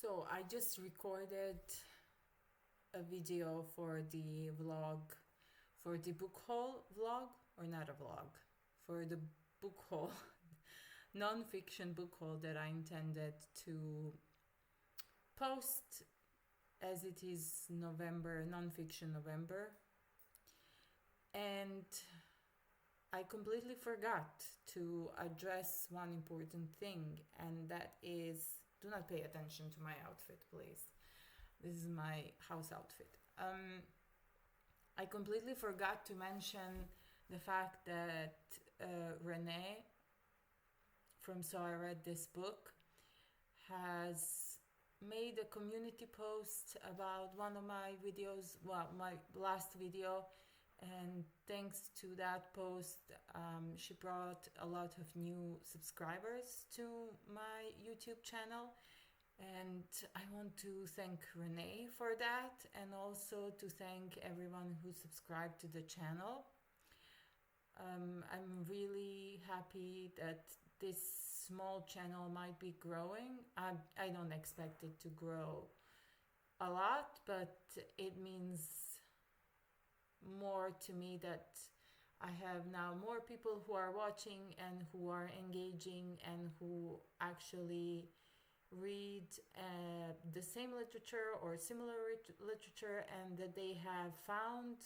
So I just recorded a video for the vlog, for the book haul vlog, or not a vlog, for the book haul, non-fiction book haul that I intended to post as it is November, non-fiction November. And I completely forgot to address one important thing, and that is, do not pay attention to my outfit, please. This is my house outfit. I completely forgot to mention the fact that Renee from So I Read This Book has made a community post about one of my videos, well, my last video, and thanks to that post, she brought a lot of new subscribers to my YouTube channel. And I want to thank Renee for that, and also to thank everyone who subscribed to the channel. I'm really happy that this small channel might be growing. I don't expect it to grow a lot, but it means more to me that I have now more people who are watching and who are engaging and who actually read the same literature or similar literature, and that they have found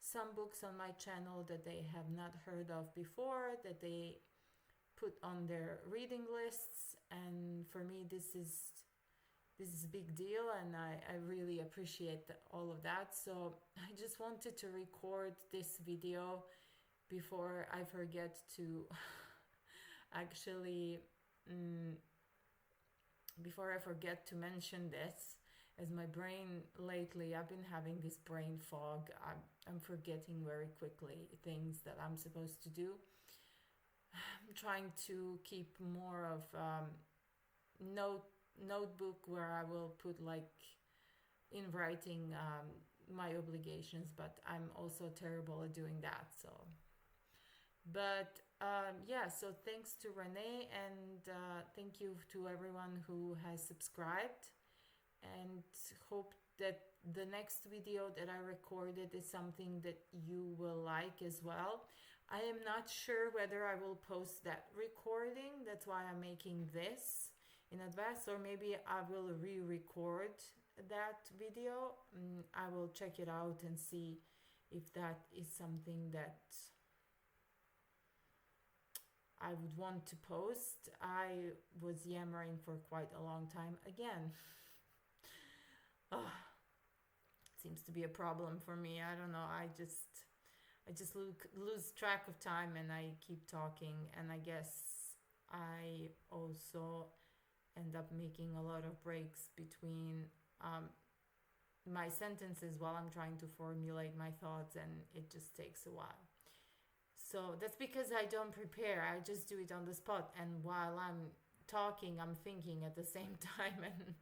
some books on my channel that they have not heard of before, that they put on their reading lists. And for me, this is a big deal, and I really appreciate all of that. So I just wanted to record this video before I forget to actually before I forget to mention this, as my brain lately, I've been having this brain fog. I'm forgetting very quickly things that I'm supposed to do. I'm trying to keep more of notebook where I will put, like, in writing my obligations, but I'm also terrible at doing that. So, but yeah, so thanks to Renee, and thank you to everyone who has subscribed, and hope that the next video that I recorded is something that you will like as well. I am not sure whether I will post that recording, that's why I'm making this in advance, or maybe I will re-record that video. I will check it out and see if that is something that I would want to post. I was yammering for quite a long time again. Seems to be a problem for me. I don't know. I just lose track of time, and I keep talking, and I guess I also end up making a lot of breaks between my sentences while I'm trying to formulate my thoughts, and it just takes a while. So that's because I don't prepare. I just do it on the spot, and while I'm talking, I'm thinking at the same time. And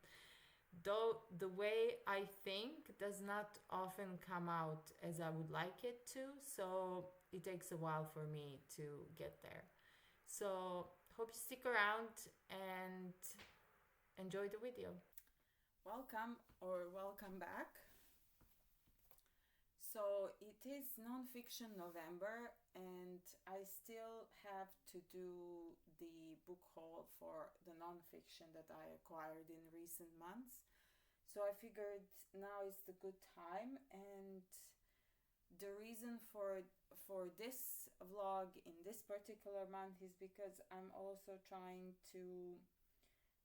though the way I think does not often come out as I would like it to, so it takes a while for me to get there. So hope you stick around and enjoy the video. Welcome or welcome back. So it is nonfiction November, and I still have to do the book haul for the nonfiction that I acquired in recent months. So I figured now is the good time, and the reason for this vlog in this particular month is because I'm also trying to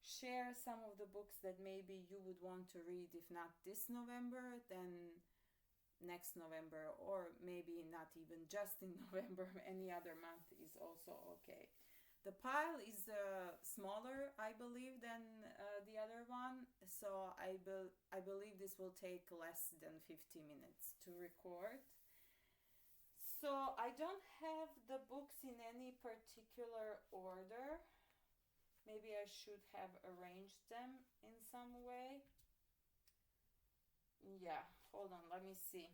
share some of the books that maybe you would want to read, if not this November, then next November, or maybe not even just in November, any other month is also okay. The pile is smaller, I believe, than the other one, so I believe this will take less than 50 minutes to record. So I don't have the books in any particular order. Maybe I should have arranged them in some way. Yeah, hold on, let me see.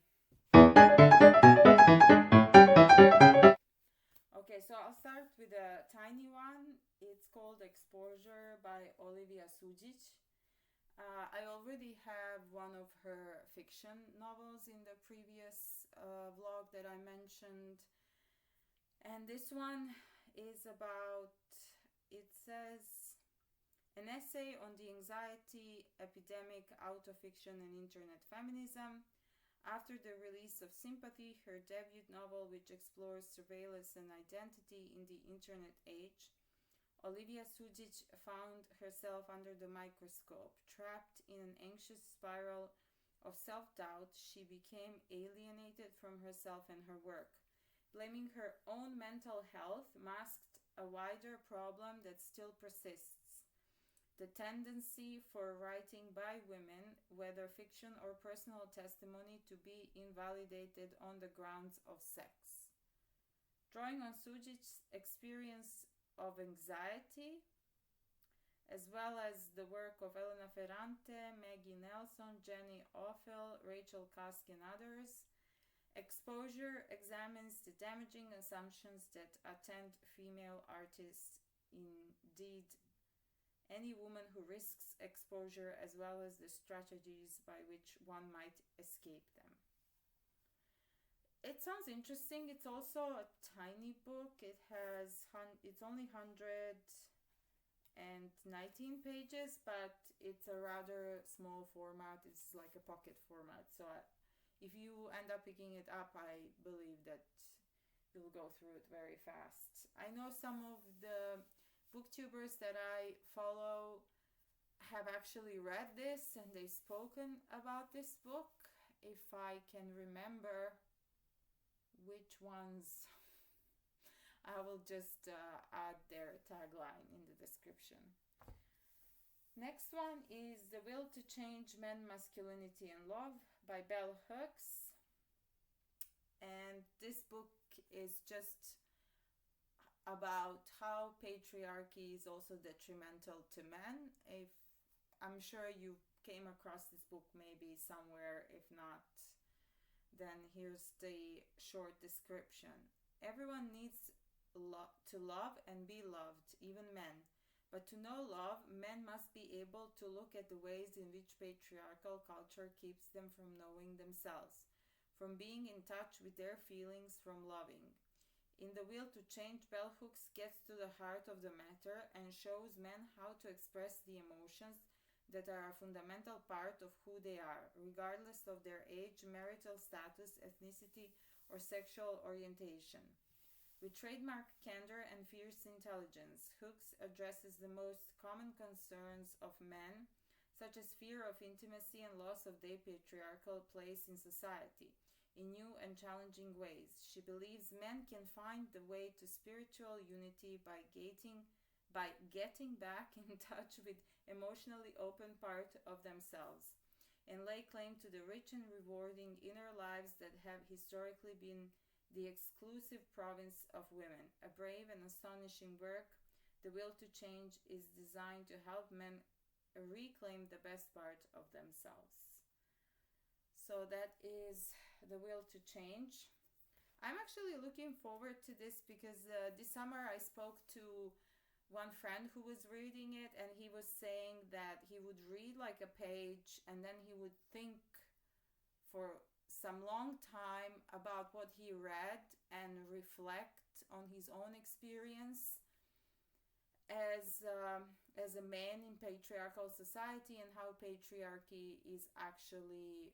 Okay, so I'll start with a tiny one. It's called Exposure by Olivia Sudjic. I already have one of her fiction novels in the previous vlog that I mentioned. And this one is about, it says, an essay on the anxiety epidemic, autofiction, and internet feminism. After the release of Sympathy, her debut novel, which explores surveillance and identity in the internet age, Olivia Sudjic found herself under the microscope. Trapped in an anxious spiral of self-doubt, she became alienated from herself and her work. Blaming her own mental health masked a wider problem that still persists: the tendency for writing by women, whether fiction or personal testimony, to be invalidated on the grounds of sex. Drawing on Sudjic's experience of anxiety, as well as the work of Elena Ferrante, Maggie Nelson, Jenny Offel, Rachel Kask, and others, Exposure examines the damaging assumptions that attend female artists, indeed any woman who risks exposure, as well as the strategies by which one might escape them. It sounds interesting. It's also a tiny book. It's only 119 pages, but it's a rather small format. It's like a pocket format. So if you end up picking it up, I believe that you'll go through it very fast. I know some of the booktubers that I follow have actually read this and they've spoken about this book. If I can remember which ones, I will just add their tagline in the description. Next one is The Will to Change Men, Masculinity and Love by Bell Hooks. And this book is just about how patriarchy is also detrimental to men. If I'm sure you came across this book maybe somewhere, if not, then here's the short description. Everyone needs to love and be loved, even men. But to know love, men must be able to look at the ways in which patriarchal culture keeps them from knowing themselves, from being in touch with their feelings, from loving. In The Will to Change, Bell Hooks gets to the heart of the matter and shows men how to express the emotions that are a fundamental part of who they are, regardless of their age, marital status, ethnicity, or sexual orientation. With trademark candor and fierce intelligence, Hooks addresses the most common concerns of men, such as fear of intimacy and loss of their patriarchal place in society, in new and challenging ways. She believes men can find the way to spiritual unity by getting back in touch with emotionally open part of themselves, and lay claim to the rich and rewarding inner lives that have historically been the exclusive province of women. A brave and astonishing work, The Will to Change is designed to help men reclaim the best part of themselves. So that is The Will to Change. I'm actually looking forward to this because this summer I spoke to one friend who was reading it, and he was saying that he would read like a page and then he would think for some long time about what he read and reflect on his own experience as a man in patriarchal society, and how patriarchy is actually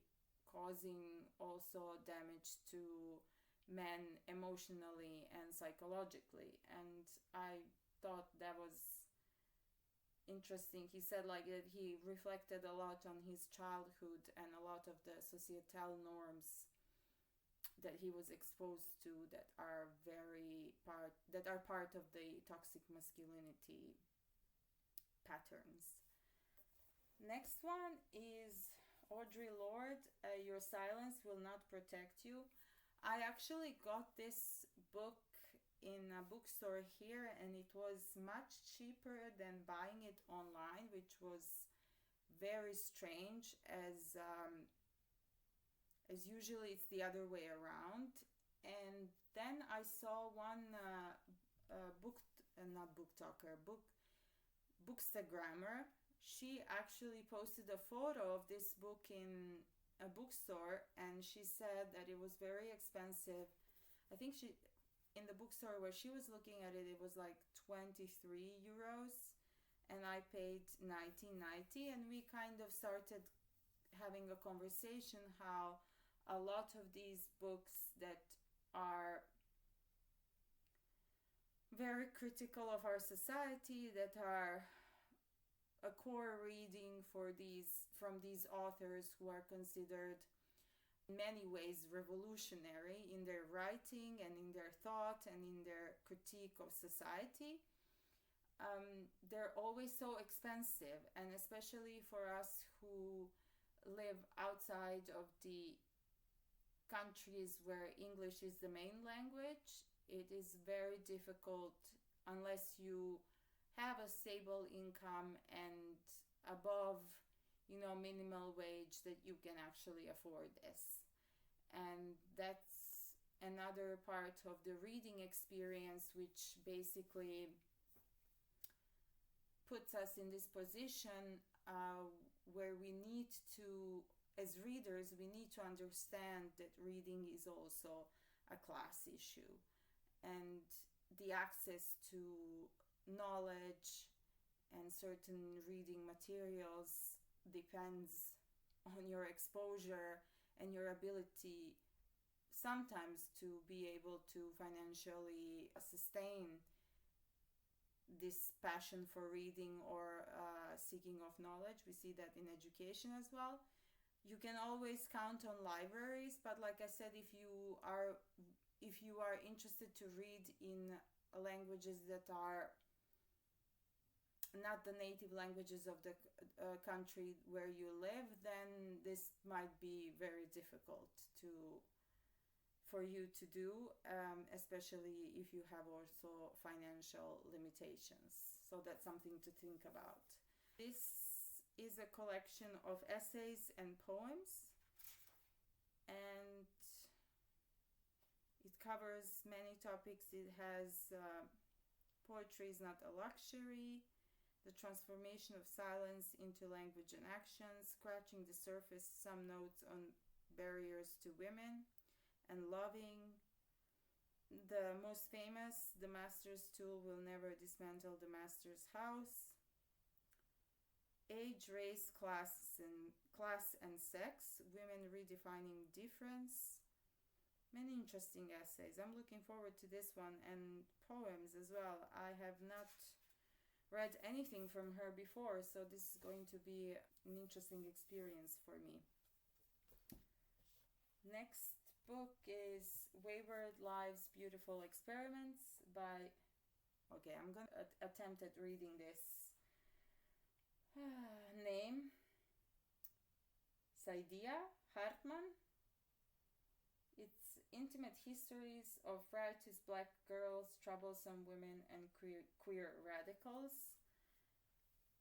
causing also damage to men emotionally and psychologically. And I thought that was interesting. He said like that he reflected a lot on his childhood and a lot of the societal norms that he was exposed to that are part of the toxic masculinity patterns. Next one is Audre Lorde, Your Silence Will Not Protect You. I actually got this book in a bookstore here, and it was much cheaper than buying it online, which was very strange, as usually it's the other way around. And then I saw one bookstagrammer she actually posted a photo of this book in a bookstore, and she said that it was very expensive. I think in the bookstore where she was looking at it, it was like 23 euros, and I paid 19.90, and we kind of started having a conversation how a lot of these books that are very critical of our society, that are a core reading from these authors who are considered in many ways revolutionary in their writing and in their thought and in their critique of society, they're always so expensive. And especially for us who live outside of the countries where English is the main language, it is very difficult unless you have a stable income and above, minimal wage, that you can actually afford this. And that's another part of the reading experience, which basically puts us in this position where we need to, as readers, we need to understand that reading is also a class issue, and the access to knowledge and certain reading materials depends on your exposure and your ability sometimes to be able to financially sustain this passion for reading or seeking of knowledge. We see that in education as well. You can always count on libraries, but like I said, if you are interested to read in languages that are not the native languages of the country where you live, then this might be very difficult for you to do, especially if you have also financial limitations. So that's something to think about. This is a collection of essays and poems, and it covers many topics. It has poetry is not a luxury, the transformation of silence into language and action, scratching the surface, some notes on barriers to women, and loving. The most famous, the master's tool will never dismantle the master's house. Age, race, class and sex, women redefining difference. Many interesting essays. I'm looking forward to this one, and poems as well. I have not read anything from her before, so this is going to be an interesting experience for me. Next book is Wayward Lives, Beautiful Experiments by... Okay, I'm going to attempt at reading this name. Saidiya, Hartman. It's intimate histories of riotous black girls, troublesome women, and queer radicals.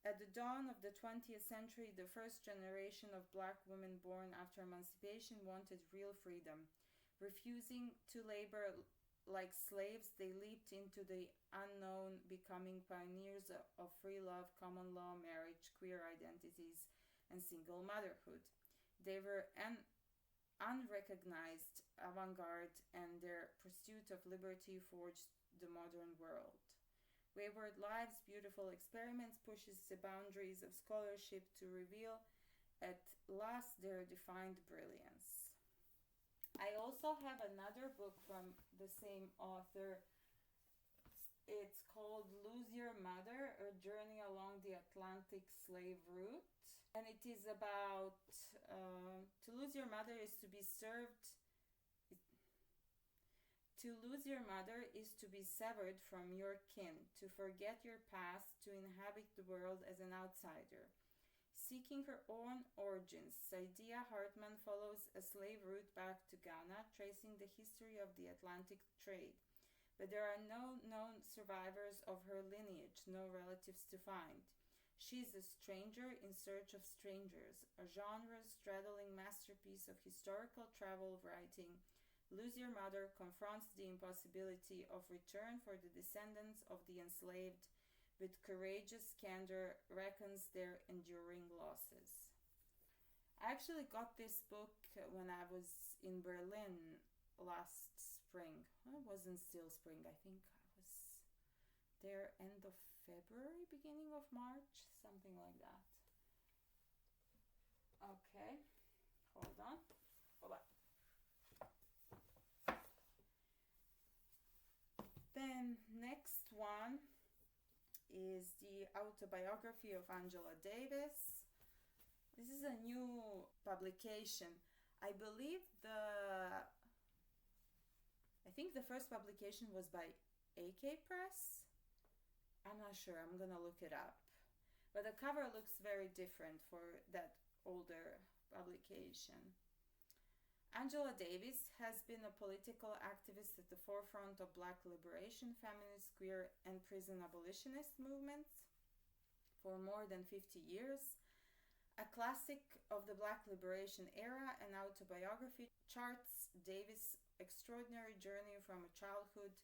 At the dawn of the 20th century, the first generation of black women born after emancipation wanted real freedom. Refusing to labor like slaves, they leaped into the unknown, becoming pioneers of free love, common law, marriage, queer identities, and single motherhood. They were an unrecognized avant-garde, and their pursuit of liberty forged the modern world. Wayward Lives, Beautiful Experiments pushes the boundaries of scholarship to reveal at last their defined brilliance. I also have another book from the same author. It's called Lose Your Mother, A Journey Along the Atlantic Slave Route. And it is about to lose your mother is to be served. To lose your mother is to be severed from your kin, to forget your past, to inhabit the world as an outsider. Seeking her own origins, Saidiya Hartman follows a slave route back to Ghana, tracing the history of the Atlantic trade. But there are no known survivors of her lineage, no relatives to find. She is a stranger in search of strangers, a genre-straddling masterpiece of historical travel writing. Lose Your Mother confronts the impossibility of return for the descendants of the enslaved, with courageous candor reckons their enduring losses. I actually got this book when I was in Berlin last spring. Well, it wasn't still spring. I think I was there end of February, beginning of March, something like that. Okay, hold on. Then next one is the Autobiography of Angela Davis. This is a new publication. I think the first publication was by AK Press. I'm not sure, I'm gonna look it up. But the cover looks very different for that older publication. Angela Davis has been a political activist at the forefront of Black liberation, feminist, queer, and prison abolitionist movements for more than 50 years. A classic of the Black liberation era, an autobiography charts Davis' extraordinary journey from a childhood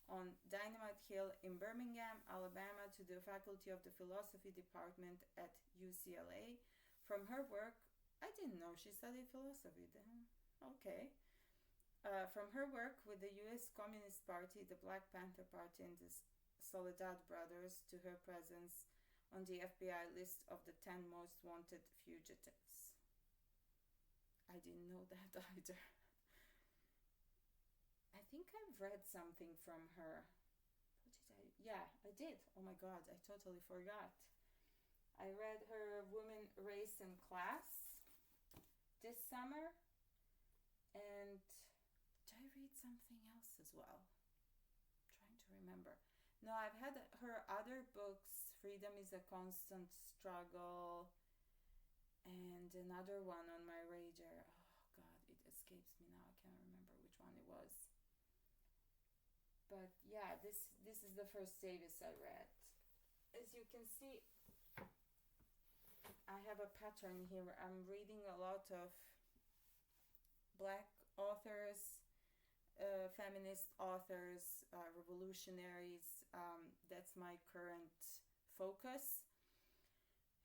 on Dynamite Hill in Birmingham, Alabama, to the faculty of the philosophy department at UCLA. From her work, I didn't know she studied philosophy then. Okay. From her work with the U.S. Communist Party, the Black Panther Party, and the Soledad Brothers, to her presence on the FBI list of the 10 most wanted fugitives. I didn't know that either. I think I've read something from her. Yeah, I did. Oh my god, I totally forgot. I read her Women, Race, and Class this summer. And did I read something else as well? I'm trying to remember. No, I've had her other books, Freedom is a Constant Struggle, and another one on my radar. Oh god, it escapes me now. I can't remember which one it was. But yeah, this is the first Davis I read. As you can see, I have a pattern here. I'm reading a lot of Black authors, feminist authors, revolutionaries. That's my current focus,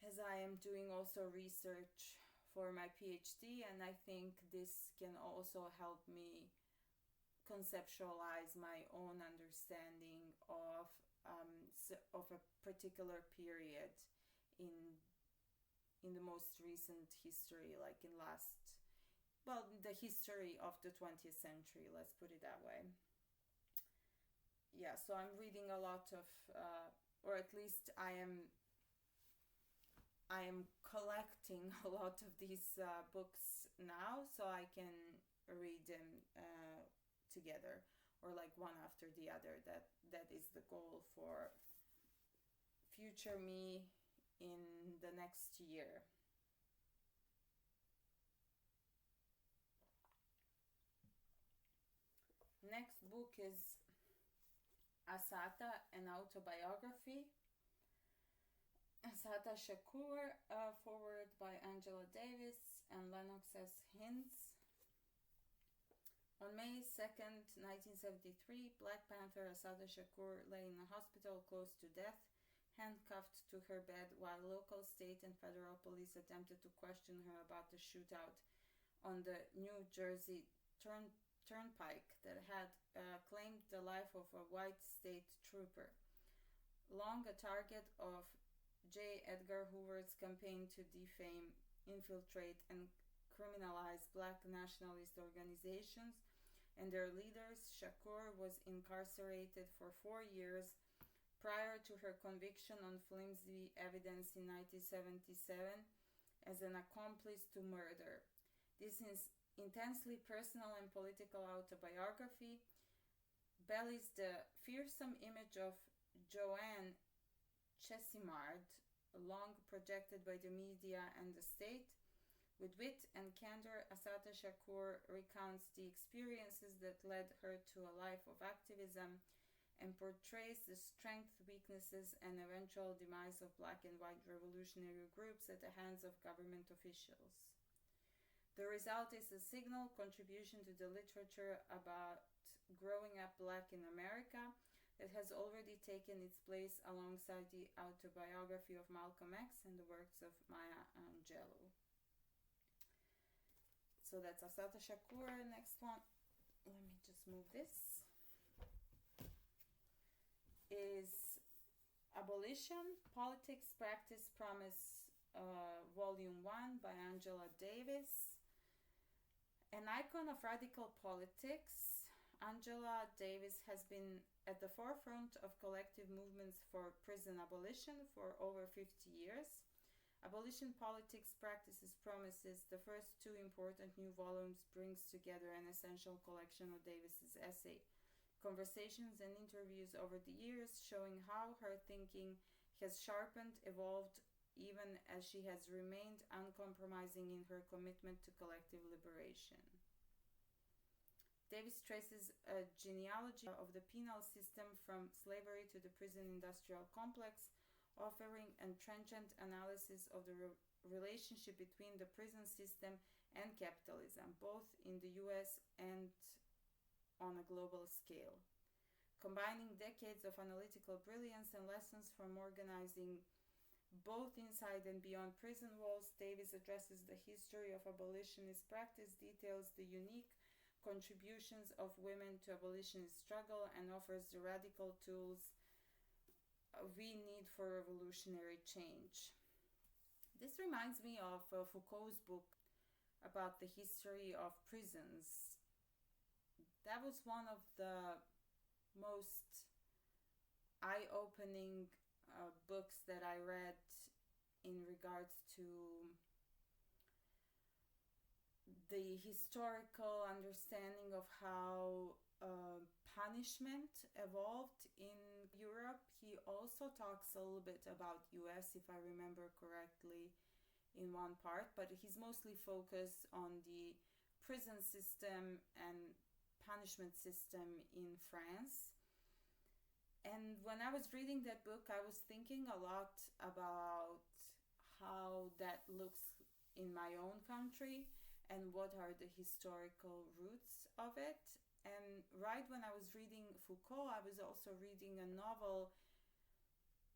as I am doing also research for my PhD, and I think this can also help me conceptualize my own understanding of a particular period in the most recent history, like in the history of the 20th century, let's put it that way. Yeah, so I'm reading a lot of, or at least I am collecting a lot of these books now, so I can read them together, or like one after the other. That is the goal for future me in the next year. Next book is Assata, an autobiography. Assata Shakur, forward by Angela Davis and Lennox S. Hintz. On May 2nd, 1973, Black Panther Assata Shakur lay in a hospital close to death, handcuffed to her bed while local, state, and federal police attempted to question her about the shootout on the New Jersey Turnpike that had claimed the life of a white state trooper. Long a target of J. Edgar Hoover's campaign to defame, infiltrate, and criminalize Black nationalist organizations and their leaders, Shakur was incarcerated for 4 years prior to her conviction on flimsy evidence in 1977 as an accomplice to murder. This is intensely personal and political autobiography belies the fearsome image of Joanne Chesimard, long projected by the media and the state. With wit and candor, Assata Shakur recounts the experiences that led her to a life of activism and portrays the strengths, weaknesses, and eventual demise of Black and white revolutionary groups at the hands of government officials. The result is a signal contribution to the literature about growing up Black in America, It has already taken its place alongside the autobiography of Malcolm X and the works of Maya Angelou. So that's Assata Shakur. Next one, let me just move this, is Abolition, Politics, Practice, Promise, Volume 1 by Angela Davis. An icon of radical politics, Angela Davis has been at the forefront of collective movements for prison abolition for over 50 years. Abolition, Politics, Practices, Promises, the first two important new volumes, brings together an essential collection of Davis's essay, conversations and interviews over the years, showing how her thinking has sharpened, evolved, even as she has remained uncompromising in her commitment to collective liberation. Davis traces a genealogy of the penal system from slavery to the prison industrial complex, offering a trenchant analysis of the relationship between the prison system and capitalism, both in the US and on a global scale. Combining decades of analytical brilliance and lessons from organizing both inside and beyond prison walls, Davis addresses the history of abolitionist practice, details the unique contributions of women to abolitionist struggle, and offers the radical tools we need for revolutionary change. This reminds me of Foucault's book about the history of prisons. That was one of the most eye-opening books that I read in regards to the historical understanding of how punishment evolved in Europe. He also talks a little bit about US, if I remember correctly, in one part, but he's mostly focused on the prison system and punishment system in France. And when I was reading that book, I was thinking a lot about how that looks in my own country and what are the historical roots of it. And right when I was reading Foucault, I was also reading a novel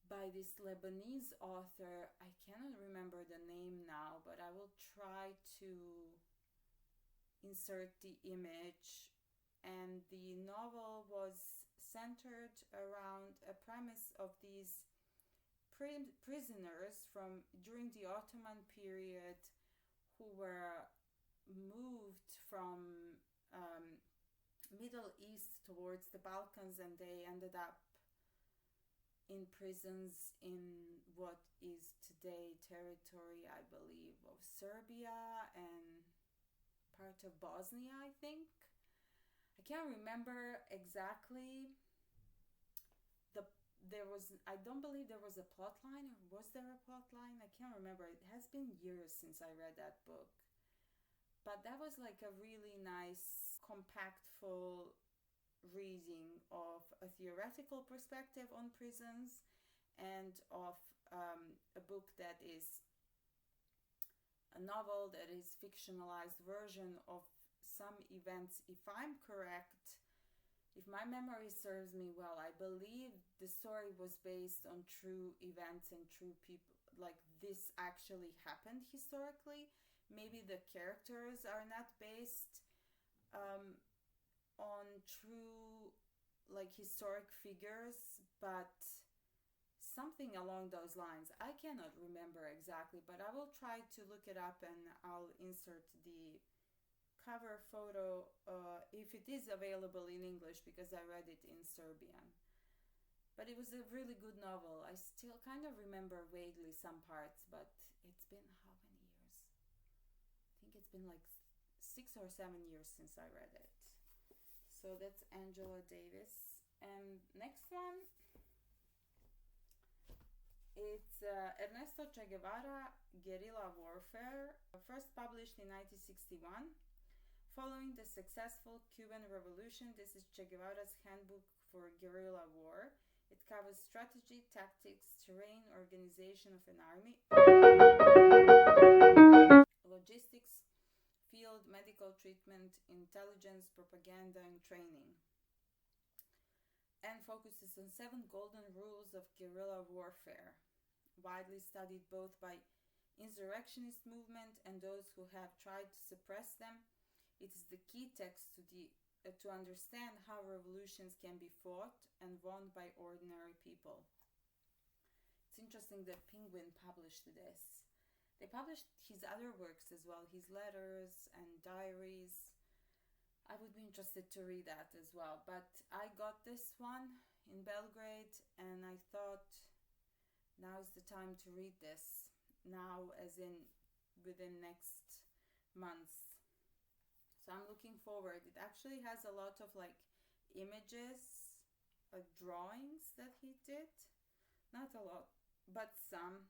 by this Lebanese author. I cannot remember the name now, but I will try to insert the image. And the novel was centered around a premise of these prisoners from during the Ottoman period who were moved from Middle East towards the Balkans, and they ended up in prisons in what is today territory, I believe, of Serbia and part of Bosnia, I think. I can't remember exactly. I don't believe there was a plot line, or was there a plot line? I can't remember. It has been years since I read that book. But that was like a really nice, compactful reading of a theoretical perspective on prisons and of a book that is a novel that is fictionalized version of some events. If I'm correct, if my memory serves me well, I believe the story was based on true events and true people. Like, this actually happened historically. Maybe the characters are not based on true, like, historic figures, but something along those lines. I cannot remember exactly, but I will try to look it up and I'll insert the cover photo if it is available in English, because I read it in Serbian. But it was a really good novel. I still kind of remember vaguely some parts, but it's been how many years? I think it's been like 6 or 7 years since I read it. So that's Angela Davis. And next one, it's Ernesto Che Guevara, Guerrilla Warfare, first published in 1961. Following the successful Cuban Revolution, this is Che Guevara's handbook for guerrilla war. It covers strategy, tactics, terrain, organization of an army, logistics, field, medical treatment, intelligence, propaganda, and training. and focuses on 7 golden rules of guerrilla warfare, widely studied both by insurrectionist movement and those who have tried to suppress them. It is the key text to understand how revolutions can be fought and won by ordinary people. It's interesting that Penguin published this. They published his other works as well, his letters and diaries. I would be interested to read that as well. But I got this one in Belgrade and I thought now is the time to read this. Now, as in within next months. So I'm looking forward. It actually has a lot of like images, like drawings that he did. Not a lot, but some.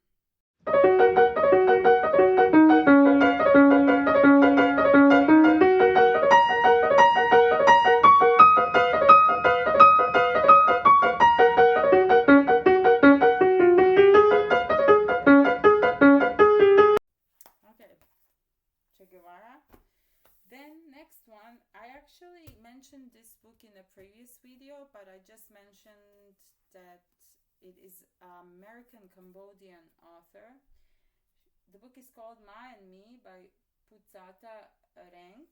Guevara. Then next one, I actually mentioned this book in a previous video, but I just mentioned that it is an American Cambodian author. The book is called Ma and Me by Putsata Reang.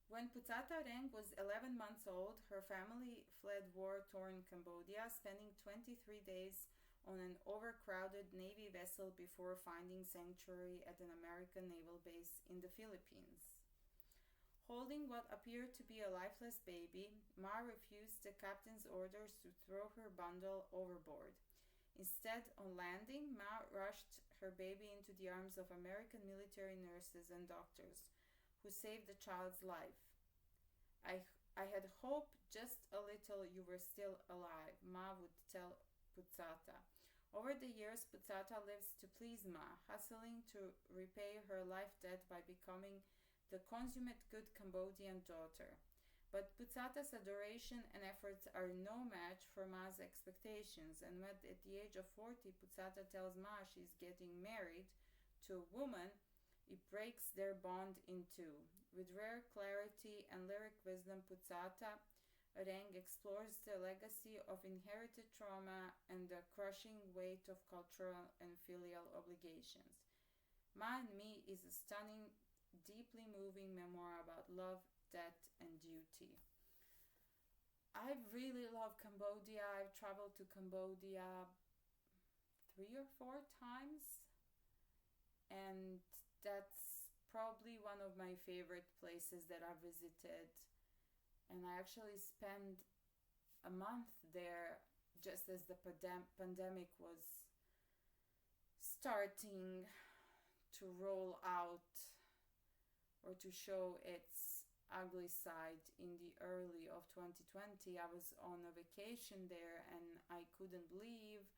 When Putsata Reang was 11 months old, her family fled war-torn Cambodia, spending 23 days on an overcrowded Navy vessel before finding sanctuary at an American naval base in the Philippines. Holding what appeared to be a lifeless baby, Ma refused the captain's orders to throw her bundle overboard. Instead, on landing, Ma rushed her baby into the arms of American military nurses and doctors, who saved the child's life. I had hoped just a little you were still alive, Ma would tell Putsata. Over the years, Putsata lives to please Ma, hustling to repay her life debt by becoming the consummate good Cambodian daughter. But Putsata's adoration and efforts are no match for Ma's expectations, and when at the age of 40, Putsata tells Ma she's getting married to a woman, it breaks their bond in two. With rare clarity and lyric wisdom, Putsata Reang explores the legacy of inherited trauma and the crushing weight of cultural and filial obligations. Ma and Me is a stunning, deeply moving memoir about love, debt, and duty. I really love Cambodia. I've traveled to Cambodia 3 or 4 times, and that's probably one of my favorite places that I've visited. And I actually spent a month there just as the pandemic was starting to roll out or to show its ugly side in the early of 2020. I was on a vacation there and I couldn't leave.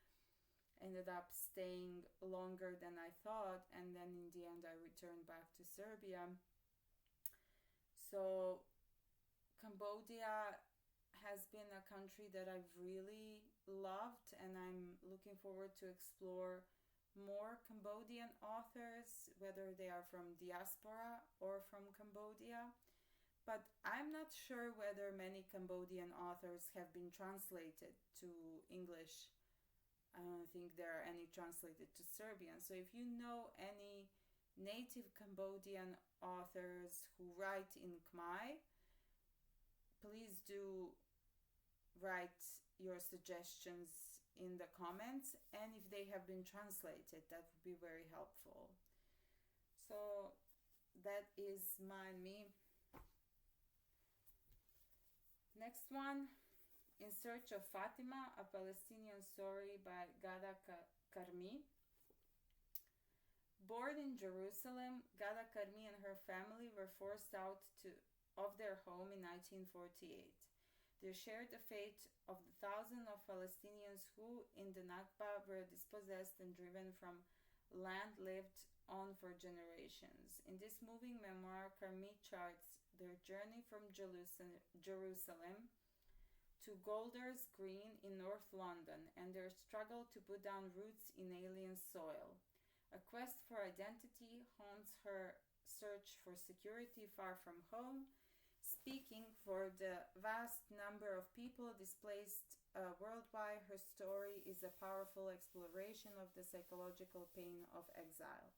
Ended up staying longer than I thought, and then in the end I returned back to Serbia. So Cambodia has been a country that I've really loved, and I'm looking forward to explore more Cambodian authors, whether they are from diaspora or from Cambodia. But I'm not sure whether many Cambodian authors have been translated to English. I don't think there are any translated to Serbian. So if you know any native Cambodian authors who write in Khmer, please do write your suggestions in the comments, and if they have been translated, that would be very helpful. So that is Ma and Me. Next one, In Search of Fatima, a Palestinian story by Ghada Karmi. Born in Jerusalem, Ghada Karmi and her family were forced out of their home in 1948. They shared the fate of the thousands of Palestinians who, in the Nakba, were dispossessed and driven from land lived on for generations. In this moving memoir, Karmi charts their journey from Jerusalem to Golders Green in North London and their struggle to put down roots in alien soil. A quest for identity haunts her search for security far from home, Speaking for the vast number of people displaced worldwide, her story is a powerful exploration of the psychological pain of exile.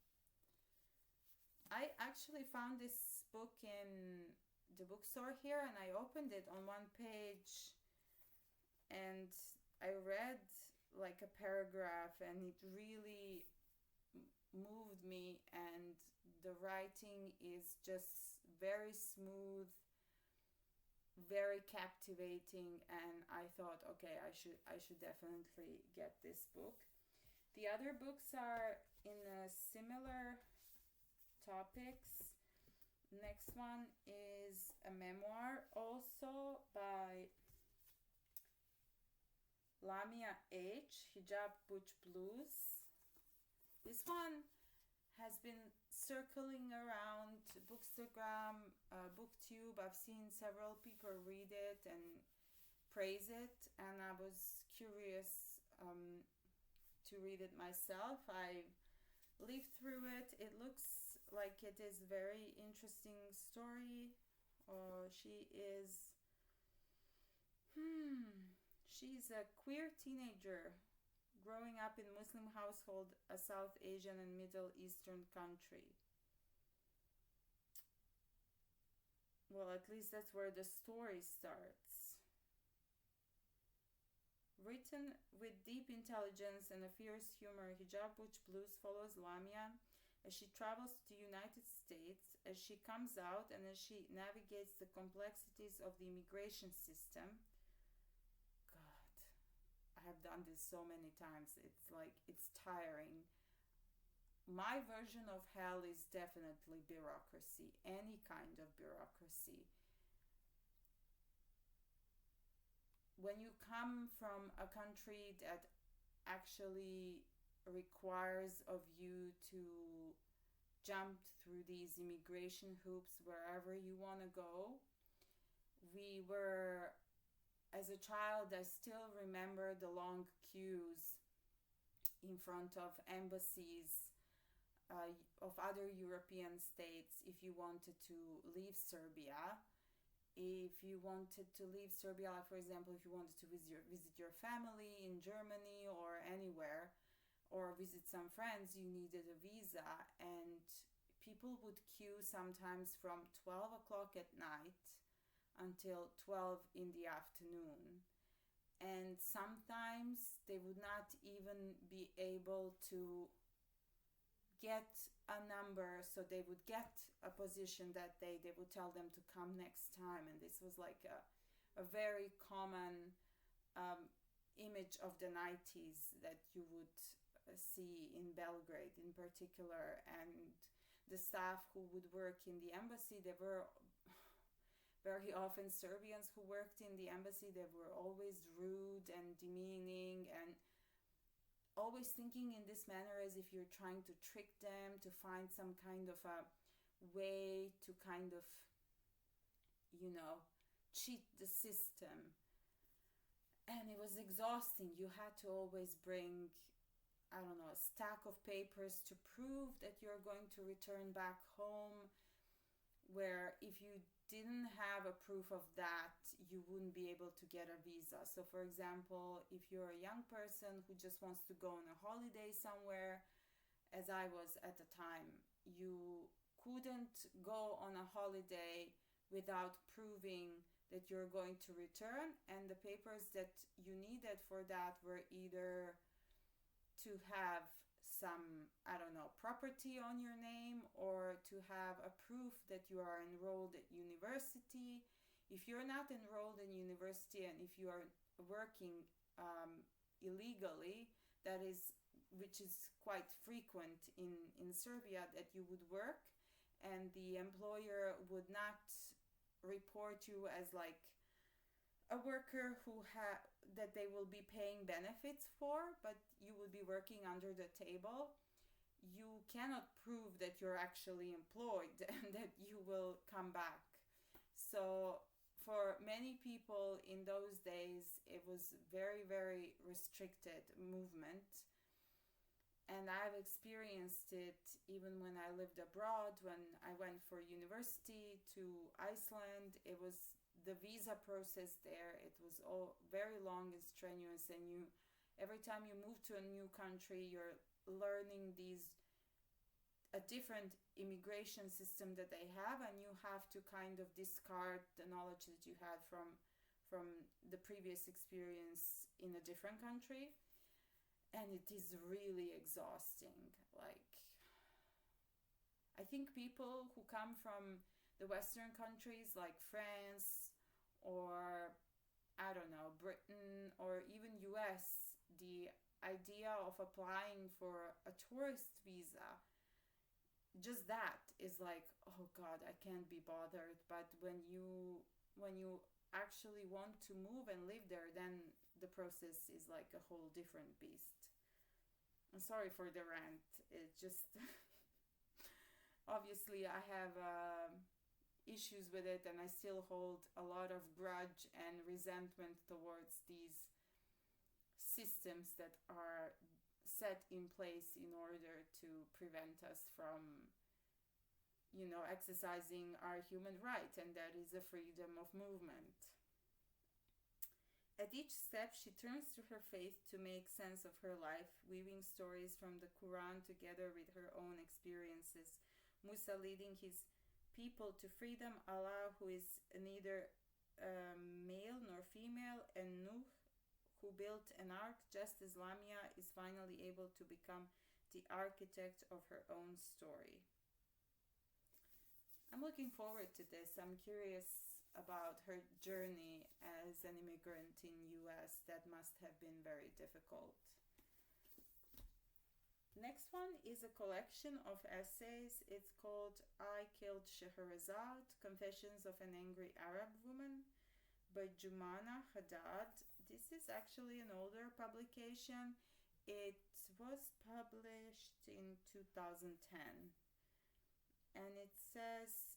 I actually found this book in the bookstore here, and I opened it on one page and I read like a paragraph, and it really moved me, and the writing is just very smooth, very captivating, and I thought, okay, I should definitely get this book. The other books are in similar topics. Next one is a memoir, also by Lamya H, Hijab, Butch Blues. This one has been circling around Bookstagram, Booktube. I've seen several people read it and praise it, and I was curious to read it myself. I lived through it. It looks like it is a very interesting story. She's a queer teenager growing up in Muslim household, a South Asian and Middle Eastern country. Well, at least that's where the story starts. Written with deep intelligence and a fierce humor, Hijab Butch Blues follows Lamya as she travels to the United States, as she comes out, and as she navigates the complexities of the immigration system. I have done this so many times. It's like, it's tiring. My version of hell is definitely bureaucracy, any kind of bureaucracy. When you come from a country that actually requires of you to jump through these immigration hoops wherever you want to go, as a child, I still remember the long queues in front of embassies of other European states if you wanted to leave Serbia. If you wanted to leave Serbia, for example, if you wanted to visit your family in Germany or anywhere, or visit some friends, you needed a visa, and people would queue sometimes from 12 o'clock at night until 12 in the afternoon, and sometimes they would not even be able to get a number, so they would get a position that day. They would tell them to come next time, and this was like a very common image of the 90s that you would see in Belgrade in particular. And the staff who would work in the embassy, they were very often Serbians who worked in the embassy. They were always rude and demeaning, and always thinking in this manner as if you're trying to trick them, to find some kind of a way to kind of, cheat the system. And it was exhausting. You had to always bring, a stack of papers to prove that you're going to return back home, where if you didn't have a proof of that, you wouldn't be able to get a visa. So for example, if you're a young person who just wants to go on a holiday somewhere, as I was at the time, you couldn't go on a holiday without proving that you're going to return, and the papers that you needed for that were either to have some, property on your name, or to have a proof that you are enrolled at university. If you're not enrolled in university, and if you are working illegally, which is quite frequent in Serbia, that you would work and the employer would not report you as like a worker that they will be paying benefits for, but you would be working under the table. You cannot prove that you're actually employed and that you will come back. So for many people in those days, it was very, very restricted movement. And I've experienced it even when I lived abroad. When I went for university to Iceland, it was the visa process there. It was all very long and strenuous, and every time you move to a new country, you're learning a different immigration system that they have, and you have to kind of discard the knowledge that you had from the previous experience in a different country. And it is really exhausting. Like, I think people who come from the Western countries like France or, I don't know, Britain or even US, the idea of applying for a tourist visa, just that is like, oh God, I can't be bothered. But when you actually want to move and live there, then the process is like a whole different beast. I'm sorry for the rant. It just obviously I have issues with it, and I still hold a lot of grudge and resentment towards these systems that are set in place in order to prevent us from, exercising our human right, and that is the freedom of movement. At each step, she turns to her faith to make sense of her life, weaving stories from the Quran together with her own experiences. Musa leading his people to freedom, Allah, who is neither male nor female, and Nuh, who built an ark, just as Lamya is finally able to become the architect of her own story. I'm looking forward to this. I'm curious about her journey as an immigrant in US. That must have been very difficult. Next one is a collection of essays. It's called I Killed Scheherezade, Confessions of an Angry Arab Woman by Joumana, Haddad. This is actually an older publication. It was published in 2010. And it says,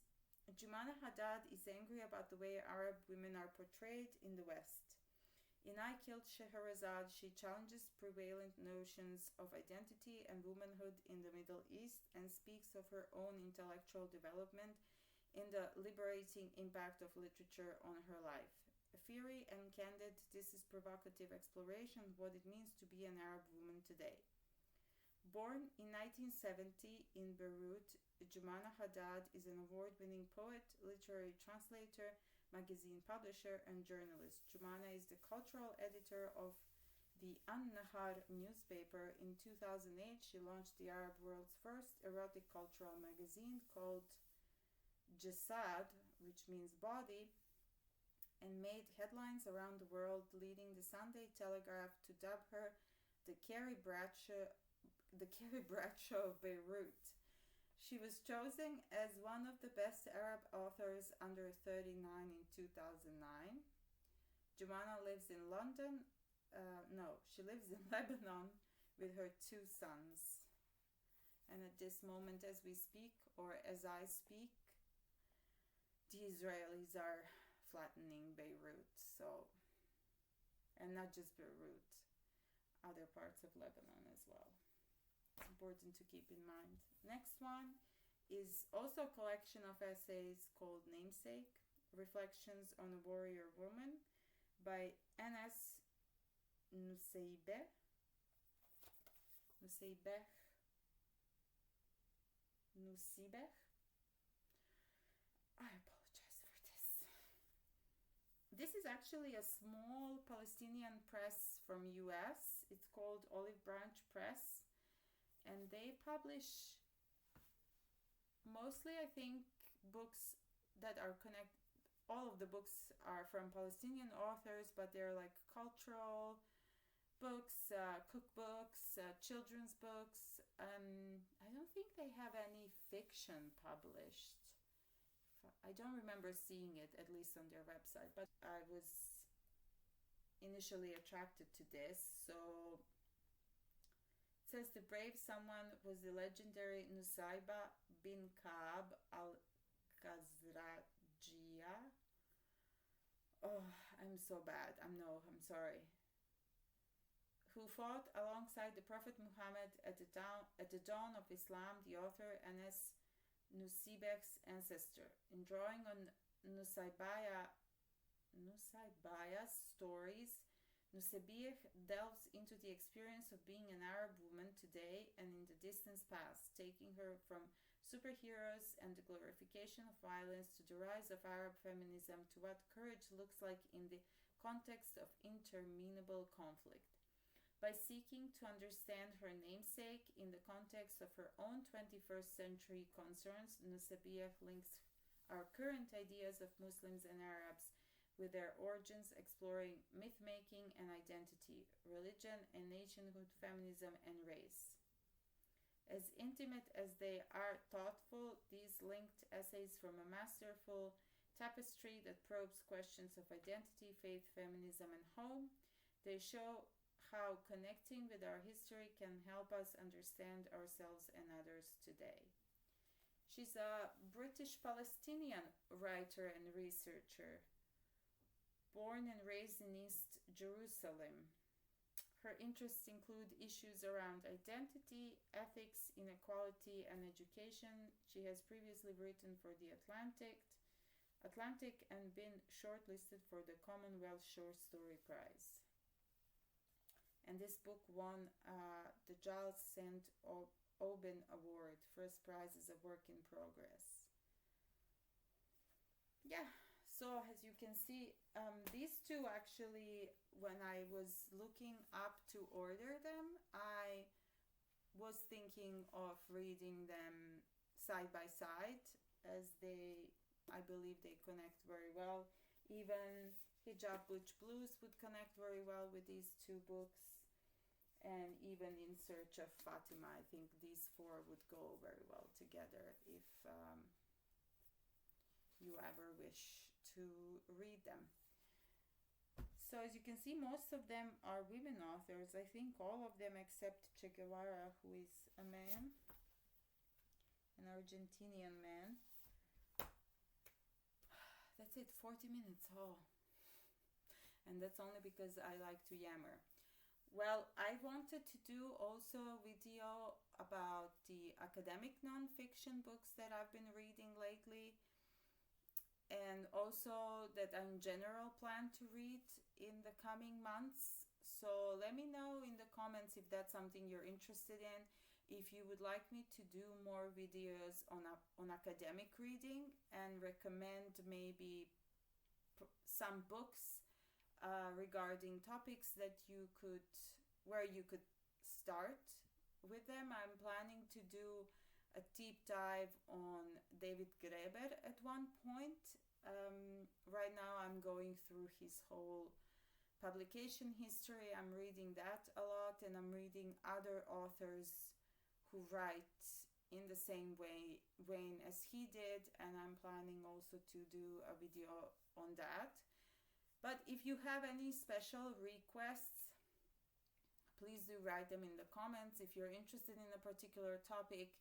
Joumana Haddad is angry about the way Arab women are portrayed in the West. In I Killed Scheherezade, she challenges prevalent notions of identity and womanhood in the Middle East and speaks of her own intellectual development in the liberating impact of literature on her life. A fiery and candid, this is provocative exploration of what it means to be an Arab woman today. Born in 1970 in Beirut, Joumana Haddad is an award-winning poet, literary translator, magazine publisher, and journalist. Joumana is the cultural editor of the An-Nahar newspaper. In 2008, she launched the Arab world's first erotic cultural magazine called Jasad, which means body, and made headlines around the world, leading the Sunday Telegraph to dub her the Carrie Bradshaw of Beirut. She was chosen as one of the best Arab authors under 39 in 2009. Joumana lives in London. She lives in Lebanon with her 2 sons. And at this moment, as we speak, or as I speak, the Israelis are flattening Beirut. And not just Beirut, other parts of Lebanon as well. It's important to keep in mind. Next one is also a collection of essays called Namesake, Reflections on a Warrior Woman by Nuseibeh. I apologize for this. This is actually a small Palestinian press from US. It's called Olive Branch Press. And they publish mostly, I think, books that are all of the books are from Palestinian authors, but they're like cultural books, cookbooks, children's books. I don't think they have any fiction published. I don't remember seeing it, at least on their website, but I was initially attracted to this. So it says the brave someone was the legendary Nuseibeh bin Ka'ab al-Khazrajiyya. Oh, I'm so bad. I'm sorry. who fought alongside the Prophet Muhammad at the dawn of Islam, the author Nuseibeh's ancestor. In drawing on Nuseibeh's stories, Nuseibeh delves into the experience of being an Arab woman today and in the distant past, taking her from superheroes and the glorification of violence to the rise of Arab feminism to what courage looks like in the context of interminable conflict. By seeking to understand her namesake in the context of her own 21st century concerns, Nuseibeh links our current ideas of Muslims and Arabs with their origins, exploring myth-making and identity, religion and nationhood, feminism and race. As intimate as they are thoughtful, these linked essays form a masterful tapestry that probes questions of identity, faith, feminism, and home. They show how connecting with our history can help us understand ourselves and others today. She's a British Palestinian writer and researcher, born and raised in East Jerusalem. Her interests include issues around identity, ethics, inequality, and education. She has previously written for the Atlantic and been shortlisted for the Commonwealth Short Story Prize. And this book won the Giles St. Aubin Award. First prize is a work in progress. Yeah. So as you can see, these two actually, when I was looking up to order them, I was thinking of reading them side by side, as I believe they connect very well. Even Hijab, Butch, Blues would connect very well with these two books. And even In Search of Fatima, I think these four would go very well together if you ever wish to read them. So as you can see, most of them are women authors. I think all of them except Che Guevara, who is a man, an Argentinian man. That's it, 40 minutes. Oh. And that's only because I like to yammer. Well, I wanted to do also a video about the academic nonfiction books that I've been reading lately, and also that I in general plan to read in the coming months. So let me know in the comments if that's something you're interested in, if you would like me to do more videos on academic reading and recommend maybe some books regarding topics where you could start with them. I'm planning to do a deep dive on David Graeber at one point. Right now I'm going through his whole publication history. I'm reading that a lot, and I'm reading other authors who write in the same vein as he did, and I'm planning also to do a video on that. But if you have any special requests, please do write them in the comments. If you're interested in a particular topic,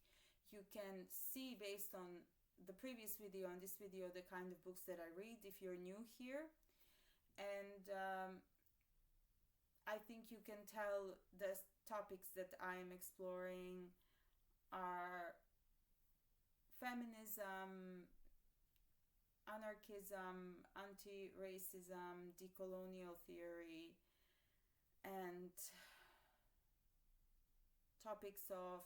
you can see based on the previous video and this video the kind of books that I read if you're new here. And I think you can tell the topics that I am exploring are feminism, anarchism, anti-racism, decolonial theory, and topics of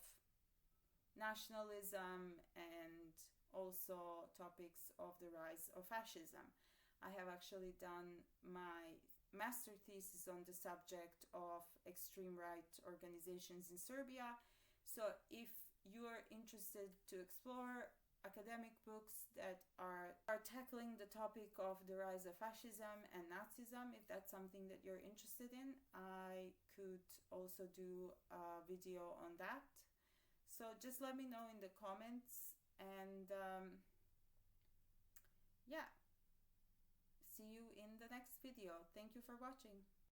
nationalism, and also topics of the rise of fascism. I have actually done my master thesis on the subject of extreme right organizations in Serbia. So if you are interested to explore academic books that are tackling the topic of the rise of fascism and Nazism, if that's something that you're interested in, I could also do a video on that. So just let me know in the comments, and yeah, see you in the next video. Thank you for watching.